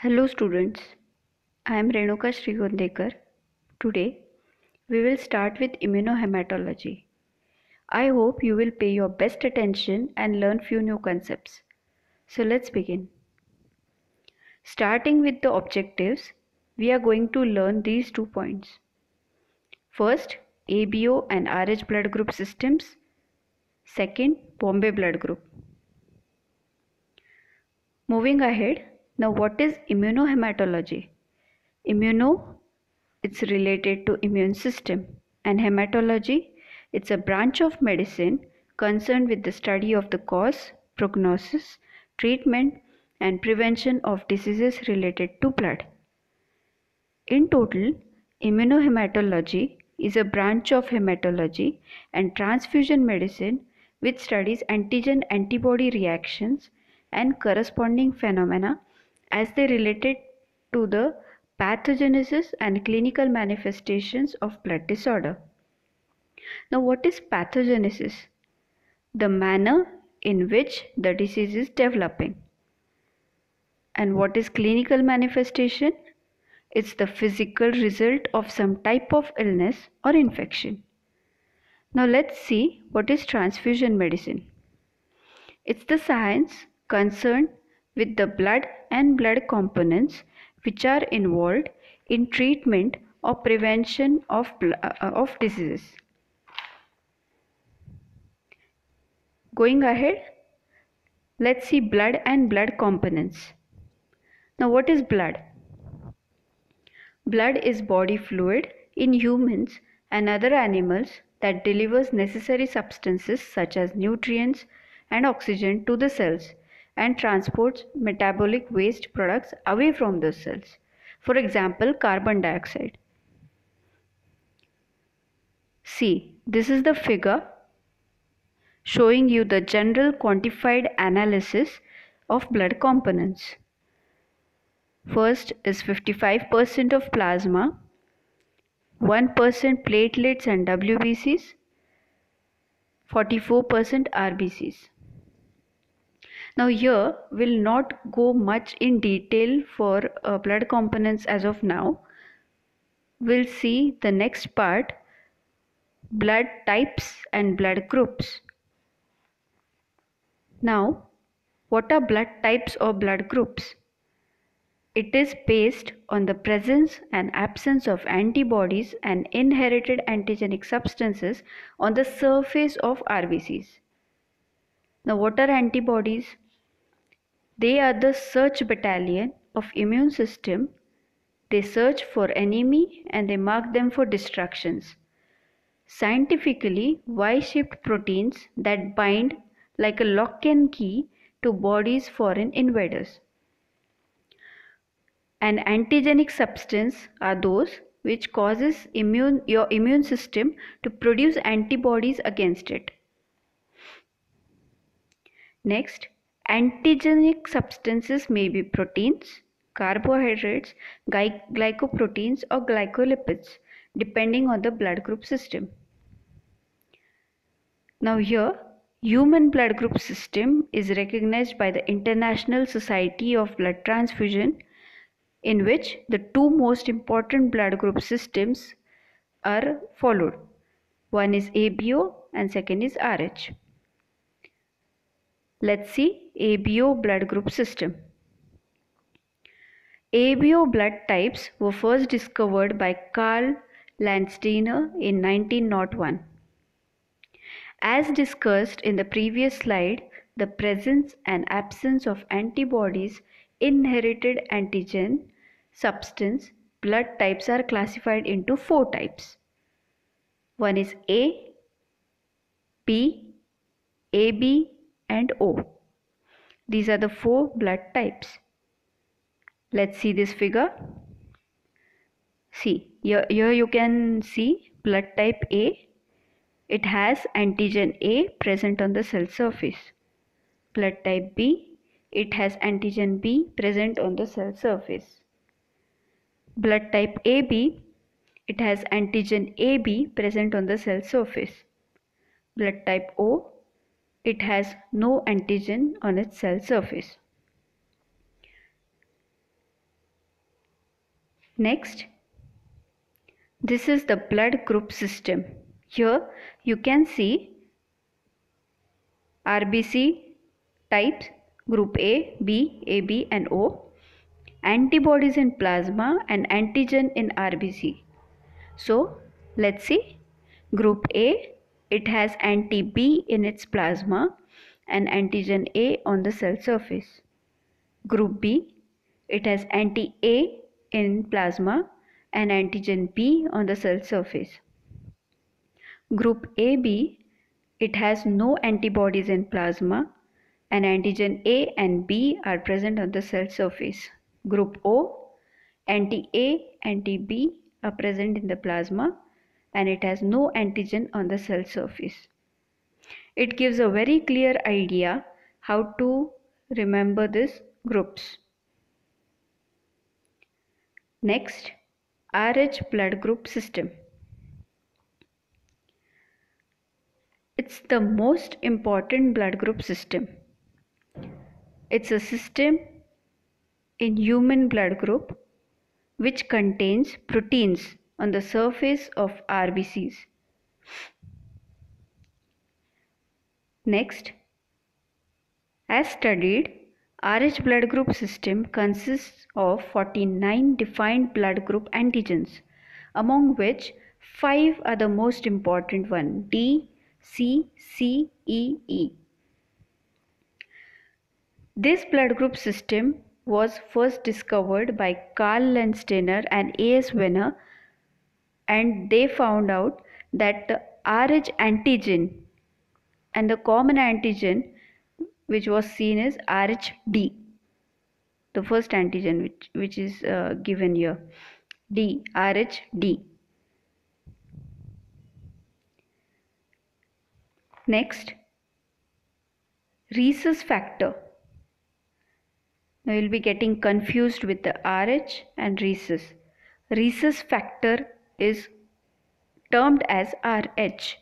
Hello students, I am Renuka Srigondekar. Today we will start with immunohematology. I hope you will pay your best attention and learn few new concepts. So let's begin. Starting with the objectives, we are going to learn these 2 points. First, ABO and RH blood group systems. Second, Bombay blood group. Moving ahead, now what is immunohematology? Immuno, it's related to immune system, and hematology, it's a branch of medicine concerned with the study of the cause, prognosis, treatment and prevention of diseases related to blood. In total, immunohematology is a branch of hematology and transfusion medicine which studies antigen antibody reactions and corresponding phenomena as they related to the pathogenesis and clinical manifestations of blood disorder. Now, what is pathogenesis? The manner in which the disease is developing. And what is clinical manifestation? It's the physical result of some type of illness or infection. Now let's see what is transfusion medicine. It's the science concerned with the blood and blood components which are involved in treatment or prevention of diseases. Going ahead, let's see blood and blood components. Now what is blood? Blood is body fluid in humans and other animals that delivers necessary substances such as nutrients and oxygen to the cells and transports metabolic waste products away from the cells. For example, carbon dioxide. See, this is the figure showing you the general quantified analysis of blood components. First is 55% of plasma, 1% platelets and WBCs, 44% RBCs. Now here we'll not go much in detail for blood components as of now. We'll see the next part, blood types and blood groups. Now, what are blood types or blood groups? It is based on the presence and absence of antibodies and inherited antigenic substances on the surface of RBCs. Now, what are antibodies? They are the search battalion of immune system. They search for enemy and they mark them for destructions. Scientifically, Y-shaped proteins that bind like a lock and key to bodies foreign invaders. An antigenic substance are those which causes your immune system to produce antibodies against it. Next, antigenic substances may be proteins, carbohydrates, glycoproteins or glycolipids depending on the blood group system. Now here, human blood group system is recognized by the International Society of Blood Transfusion, in which the two most important blood group systems are followed. One is ABO and second is RH. Let's see ABO blood group system. ABO blood types were first discovered by Karl Landsteiner in 1901. As discussed in the previous slide, the presence and absence of antibodies, inherited antigen, substance, blood types are classified into 4 types. One is A, B, AB and O. These are the 4 blood types. Let's see this figure. See, here you can see blood type A. It has antigen A present on the cell surface. Blood type B, it has antigen B present on the cell surface. Blood type AB, it has antigen AB present on the cell surface. Blood type O, it has no antigen on its cell surface. Next, this is the blood group system. Here you can see RBC types, group A, B, AB and O, antibodies in plasma and antigen in RBC. So let's see. Group A, it has anti-B in its plasma and antigen A on the cell surface. Group B, it has anti-A in plasma and antigen B on the cell surface. Group AB, it has no antibodies in plasma and antigen A and B are present on the cell surface. Group O, anti-A, anti-B are present in the plasma and it has no antigen on the cell surface. It gives a very clear idea how to remember these groups. Next, RH blood group system. It's the most important blood group system. It's a system in human blood group which contains proteins on the surface of RBCs. Next, as studied, RH blood group system consists of 49 defined blood group antigens, among which 5 are the most important one: D, C, C, E, E. This blood group system was first discovered by Karl Landsteiner and A.S. Wenner, and they found out that the RH antigen and the common antigen which was seen as RHD, the first antigen which is given here, D, RHD. Next, rhesus factor. Now you will be getting confused with the RH and rhesus. Rhesus factor is termed as RH.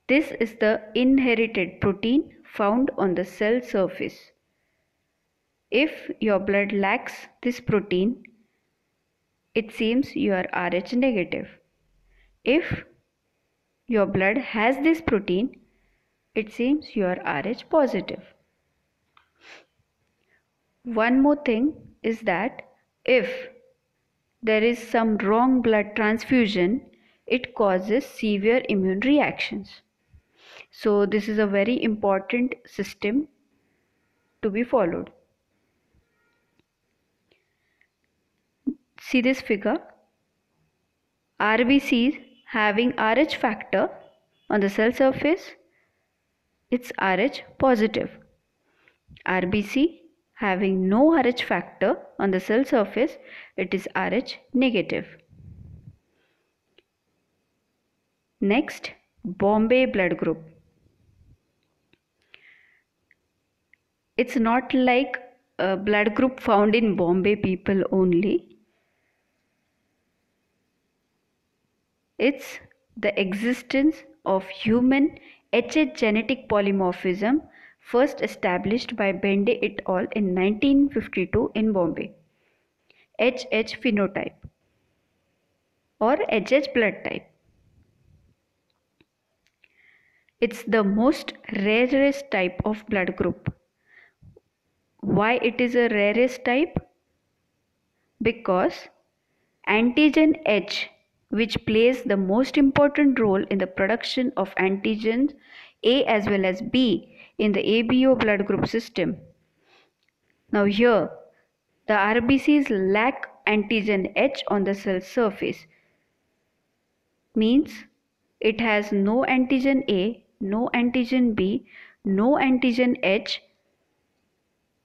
This is the inherited protein found on the cell surface. If your blood lacks this protein, it seems you are RH negative. If your blood has this protein, it seems you are RH positive. One more thing is that if there is some wrong blood transfusion, it causes severe immune reactions. So this is a very important system to be followed. See this figure. RBCs having RH factor on the cell surface, it's RH positive. RBC having no RH factor on the cell surface, it is RH negative. Next, Bombay blood group. It's not like a blood group found in Bombay people only. It's the existence of human HH genetic polymorphism first established by Bende et al. In 1952 in Bombay. HH phenotype or HH blood type. It's the most rarest type of blood group. Why it is a rarest type? Because antigen H, which plays the most important role in the production of antigens A as well as B in the ABO blood group system. Now here, the RBCs lack antigen H on the cell surface. Means it has no antigen A, no antigen B, no antigen H.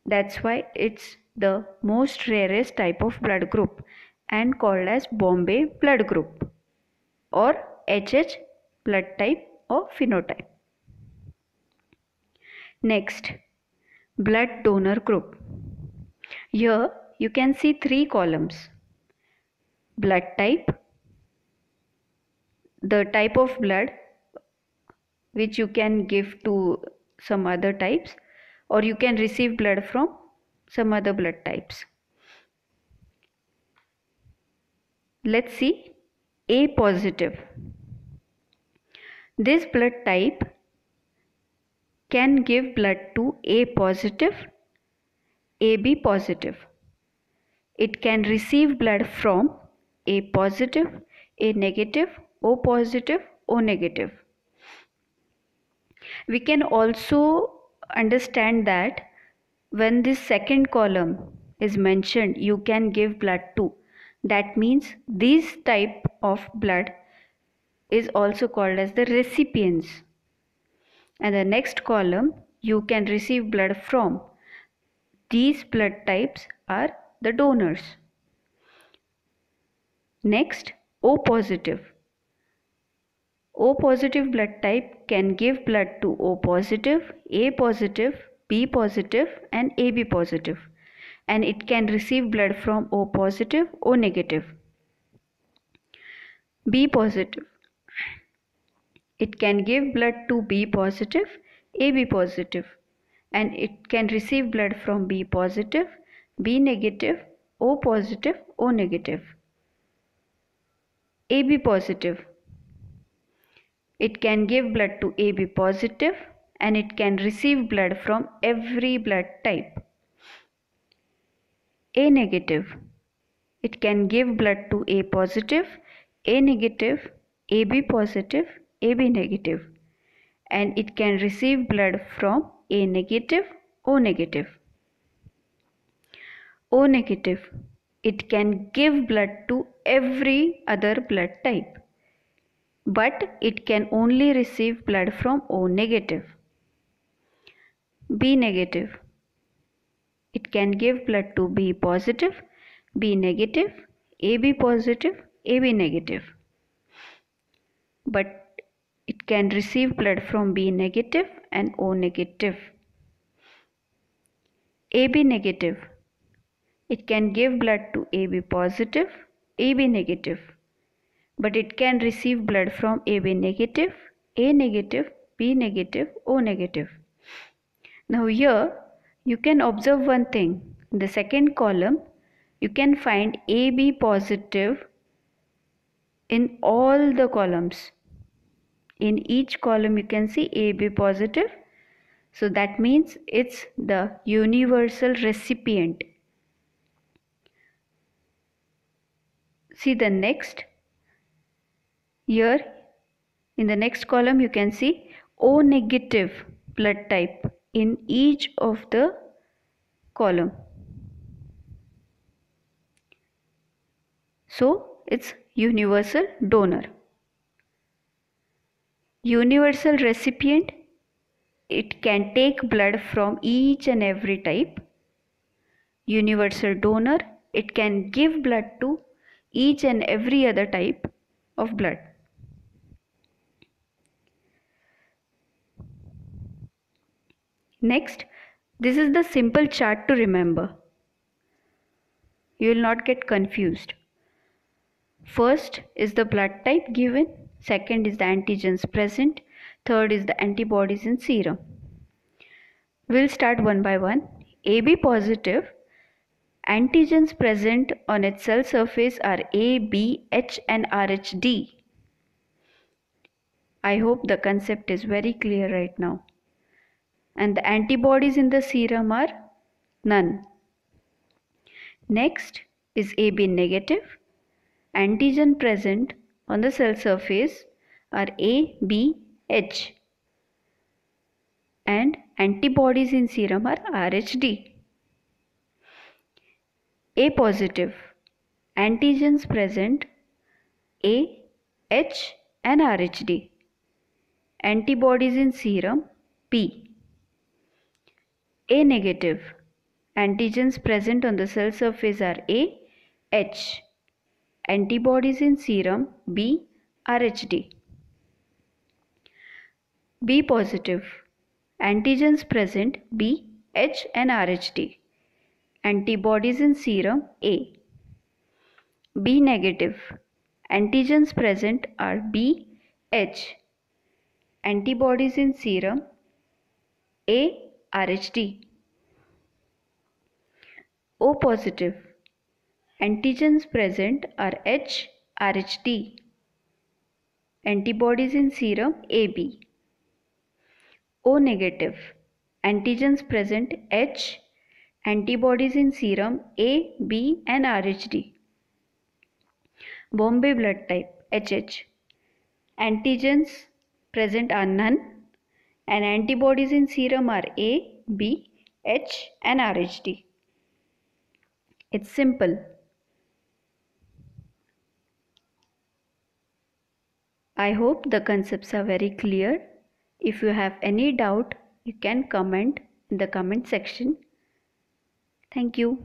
That's why it's the most rarest type of blood group and called as Bombay blood group or HH blood type or phenotype. Next, blood donor group. Here you can see 3 columns. Blood type, the type of blood which you can give to some other types, or you can receive blood from some other blood types. Let's see A positive. This blood type can give blood to A positive, AB positive. It can receive blood from A positive, A negative, O positive, O negative. We can also understand that when this second column is mentioned, you can give blood to. That means this type of blood is also called as the recipients. And the next column, you can receive blood from. These blood types are the donors. Next, O positive. O positive blood type can give blood to O positive, A positive, B positive and AB positive, and it can receive blood from O positive, O negative. B positive. It can give blood to B positive, AB positive, and it can receive blood from B positive, B negative, O positive, O negative. AB positive. It can give blood to AB positive and it can receive blood from every blood type. A negative. It can give blood to A positive, A negative, AB positive, AB negative, and it can receive blood from A negative, O negative. O negative. It can give blood to every other blood type, but it can only receive blood from O negative. B negative. It can give blood to B positive, B negative, AB positive, AB negative, but it can receive blood from B negative and O negative. AB negative. It can give blood to AB positive, AB negative, but it can receive blood from AB negative, A negative, B negative, O negative. Now here you can observe one thing. In the second column you can find AB positive in all the columns. In each column you can see AB positive. So that means it's the universal recipient. See the next. Here in the next column you can see O negative blood type in each of the column. So it's universal donor. Universal recipient, it can take blood from each and every type. Universal donor, it can give blood to each and every other type of blood. Next, this is the simple chart to remember. You will not get confused. First is the blood type given, second is the antigens present, third is the antibodies in serum. We'll start one by one. AB positive, antigens present on its cell surface are A, B, H and RHD. I hope the concept is very clear right now. And the antibodies in the serum are none. Next is AB negative. Antigen present on the cell surface are A, B, H. And antibodies in serum are RHD. A positive. Antigens present A, H and RHD. Antibodies in serum P. A negative. Antigens present on the cell surface are A, H. Antibodies in serum B, RHD. B positive. Antigens present B, H and RHD. Antibodies in serum A. B negative. Antigens present are B, H. Antibodies in serum A, RHD. O positive. Antigens present are H, Rhd. Antibodies in serum AB. O negative. Antigens present H. Antibodies in serum A, B and Rhd. Bombay blood type HH. Antigens present are none and antibodies in serum are A, B, H and Rhd. It's simple. I hope the concepts are very clear. If you have any doubt, you can comment in the comment section. Thank you.